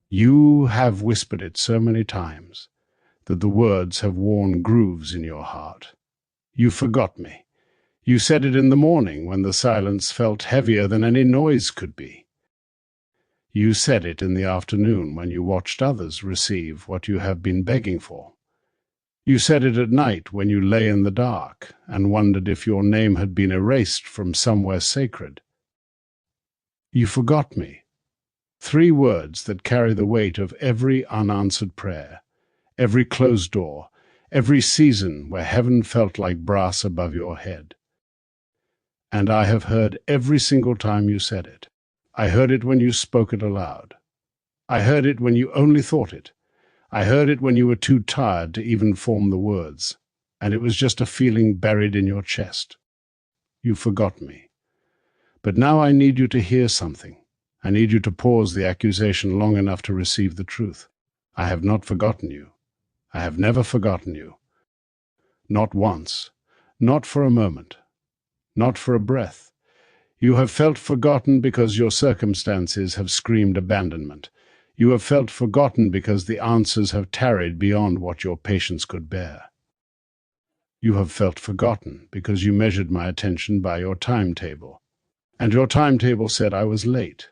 You have whispered it so many times that the words have worn grooves in your heart. You forgot me. You said it in the morning when the silence felt heavier than any noise could be. You said it in the afternoon when you watched others receive what you have been begging for. You said it at night when you lay in the dark and wondered if your name had been erased from somewhere sacred. You forgot me. 3 words that carry the weight of every unanswered prayer, every closed door, every season where heaven felt like brass above your head. And I have heard every single time you said it. I heard it when you spoke it aloud. I heard it when you only thought it. I heard it when you were too tired to even form the words, and it was just a feeling buried in your chest. You forgot me. But now I need you to hear something. I need you to pause the accusation long enough to receive the truth. I have not forgotten you. I have never forgotten you. Not once. Not for a moment. Not for a breath. You have felt forgotten because your circumstances have screamed abandonment. You have felt forgotten because the answers have tarried beyond what your patience could bear. You have felt forgotten because you measured my attention by your timetable, and your timetable said I was late.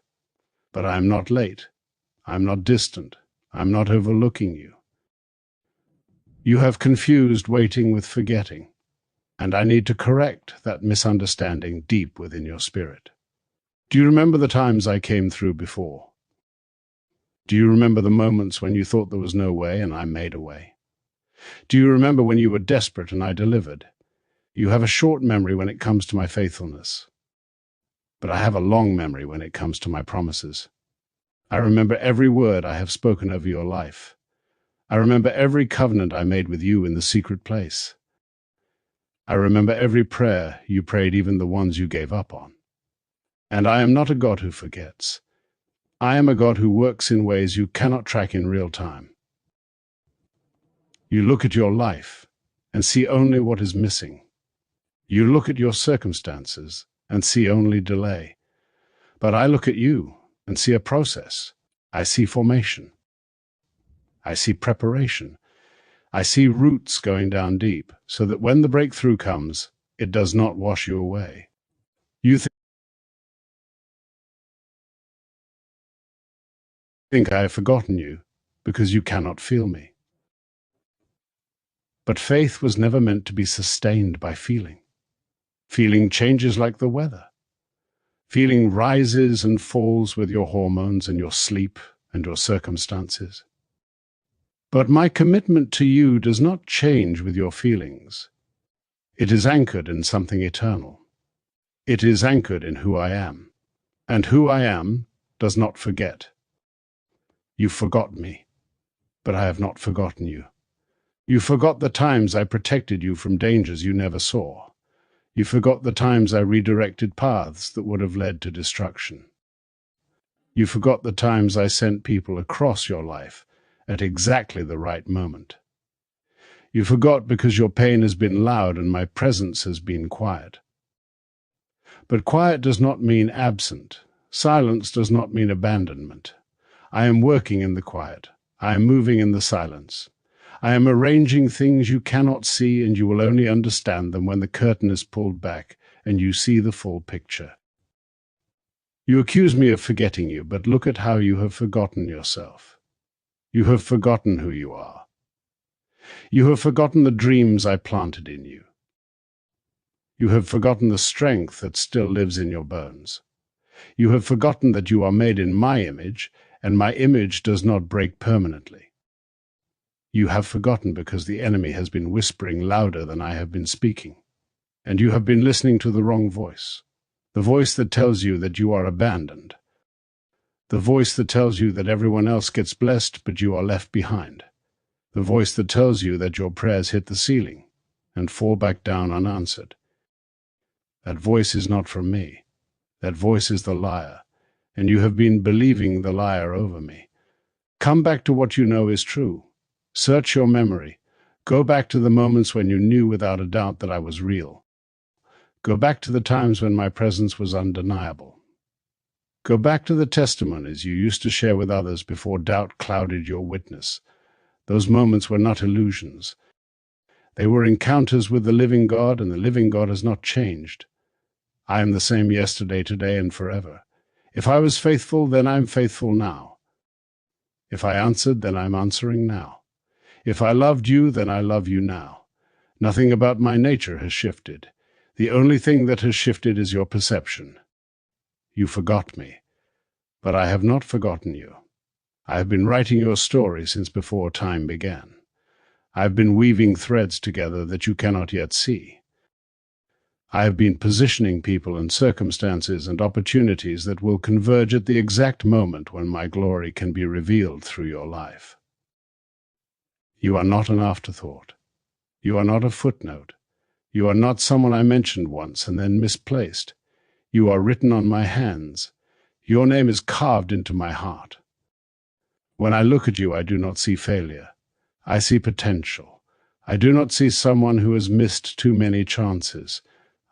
But I am not late. I am not distant. I am not overlooking you. You have confused waiting with forgetting, and I need to correct that misunderstanding deep within your spirit. Do you remember the times I came through before? Do you remember the moments when you thought there was no way and I made a way? Do you remember when you were desperate and I delivered? You have a short memory when it comes to my faithfulness, but I have a long memory when it comes to my promises. I remember every word I have spoken over your life. I remember every covenant I made with you in the secret place. I remember every prayer you prayed, even the ones you gave up on. And I am not a God who forgets. I am a God who works in ways you cannot track in real time. You look at your life and see only what is missing. You look at your circumstances and see only delay. But I look at you and see a process. I see formation. I see preparation. I see roots going down deep, so that when the breakthrough comes, it does not wash you away. You think I have forgotten you because you cannot feel me. But faith was never meant to be sustained by feeling. Feeling changes like the weather. Feeling rises and falls with your hormones and your sleep and your circumstances. But my commitment to you does not change with your feelings. It is anchored in something eternal. It is anchored in who I am. And who I am does not forget. You forgot me, but I have not forgotten you. You forgot the times I protected you from dangers you never saw. You forgot the times I redirected paths that would have led to destruction. You forgot the times I sent people across your life at exactly the right moment. You forgot because your pain has been loud and my presence has been quiet. But quiet does not mean absent. Silence does not mean abandonment. I am working in the quiet. I am moving in the silence. I am arranging things you cannot see, and you will only understand them when the curtain is pulled back and you see the full picture. You accuse me of forgetting you, but look at how you have forgotten yourself. You have forgotten who you are. You have forgotten the dreams I planted in you. You have forgotten the strength that still lives in your bones. You have forgotten that you are made in my image, and my image does not break permanently. You have forgotten because the enemy has been whispering louder than I have been speaking, and you have been listening to the wrong voice, the voice that tells you that you are abandoned, the voice that tells you that everyone else gets blessed but you are left behind, the voice that tells you that your prayers hit the ceiling and fall back down unanswered. That voice is not from me. That voice is the liar, and you have been believing the liar over me. Come back to what you know is true. Search your memory. Go back to the moments when you knew without a doubt that I was real. Go back to the times when my presence was undeniable. Go back to the testimonies you used to share with others before doubt clouded your witness. Those moments were not illusions. They were encounters with the living God, and the living God has not changed. I am the same yesterday, today, and forever. If I was faithful, then I'm faithful now. If I answered, then I'm answering now. If I loved you, then I love you now. Nothing about my nature has shifted. The only thing that has shifted is your perception. You forgot me, but I have not forgotten you. I have been writing your story since before time began. I have been weaving threads together that you cannot yet see. I have been positioning people and circumstances and opportunities that will converge at the exact moment when my glory can be revealed through your life. You are not an afterthought. You are not a footnote. You are not someone I mentioned once and then misplaced. You are written on my hands. Your name is carved into my heart. When I look at you, I do not see failure. I see potential. I do not see someone who has missed too many chances.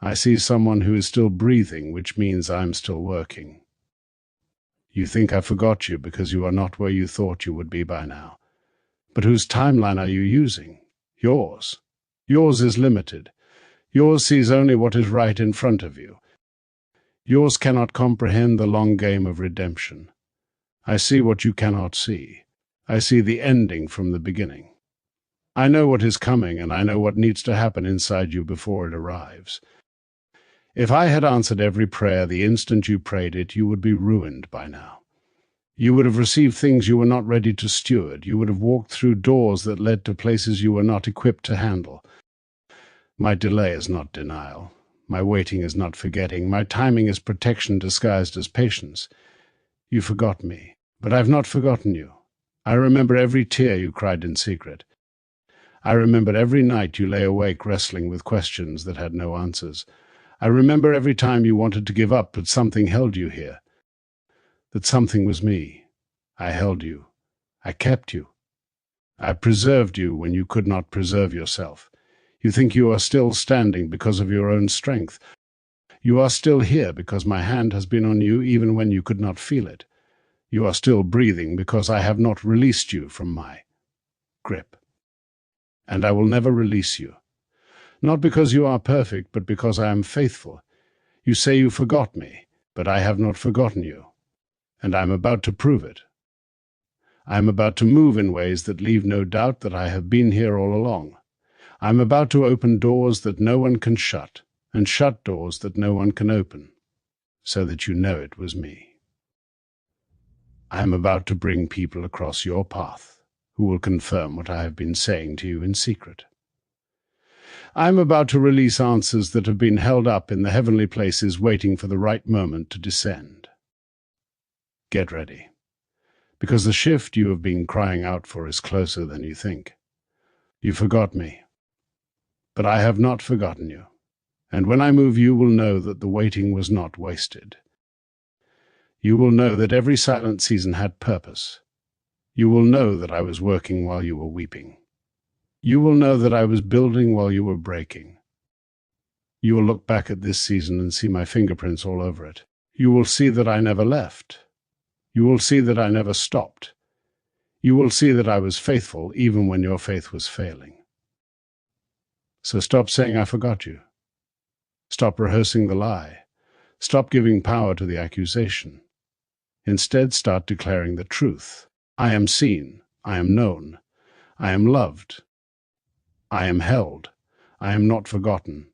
I see someone who is still breathing, which means I'm still working. You think I forgot you because you are not where you thought you would be by now. But whose timeline are you using? Yours. Yours is limited. Yours sees only what is right in front of you. Yours cannot comprehend the long game of redemption. I see what you cannot see. I see the ending from the beginning. I know what is coming, and I know what needs to happen inside you before it arrives. If I had answered every prayer the instant you prayed it, you would be ruined by now. You would have received things you were not ready to steward. You would have walked through doors that led to places you were not equipped to handle. My delay is not denial. My waiting is not forgetting. My timing is protection disguised as patience. You forgot me, but I've not forgotten you. I remember every tear you cried in secret. I remember every night you lay awake wrestling with questions that had no answers. I remember every time you wanted to give up, but something held you here. That something was me. I held you. I kept you. I preserved you when you could not preserve yourself. You think you are still standing because of your own strength. You are still here because my hand has been on you even when you could not feel it. You are still breathing because I have not released you from my grip. And I will never release you. Not because you are perfect, but because I am faithful. You say you forgot me, but I have not forgotten you. And I am about to prove it. I am about to move in ways that leave no doubt that I have been here all along. I am about to open doors that no one can shut, and shut doors that no one can open, so that you know it was me. I am about to bring people across your path who will confirm what I have been saying to you in secret. I am about to release answers that have been held up in the heavenly places waiting for the right moment to descend. Get ready, because the shift you have been crying out for is closer than you think. You forgot me, but I have not forgotten you, and when I move you will know that the waiting was not wasted. You will know that every silent season had purpose. You will know that I was working while you were weeping. You will know that I was building while you were breaking. You will look back at this season and see my fingerprints all over it. You will see that I never left. You will see that I never stopped. You will see that I was faithful even when your faith was failing. So stop saying I forgot you. Stop rehearsing the lie. Stop giving power to the accusation. Instead, start declaring the truth. I am seen. I am known. I am loved. I am held. I am not forgotten.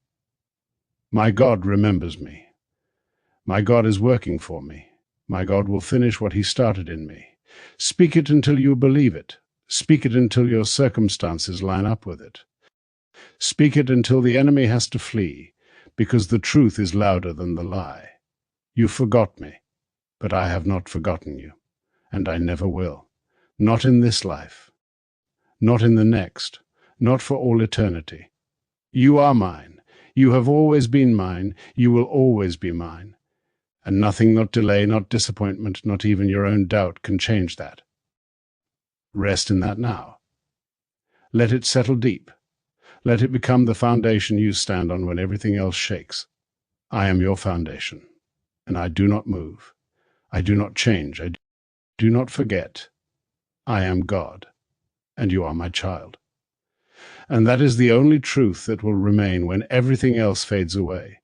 My God remembers me. My God is working for me. My God will finish what he started in me. Speak it until you believe it. Speak it until your circumstances line up with it. Speak it until the enemy has to flee, because the truth is louder than the lie. You forgot me, but I have not forgotten you, and I never will. Not in this life. Not in the next. Not for all eternity. You are mine. You have always been mine. You will always be mine. And nothing, not delay, not disappointment, not even your own doubt can change that. Rest in that now. Let it settle deep. Let it become the foundation you stand on when everything else shakes. I am your foundation, and I do not move. I do not change. I do not forget. I am God, and you are my child. And that is the only truth that will remain when everything else fades away.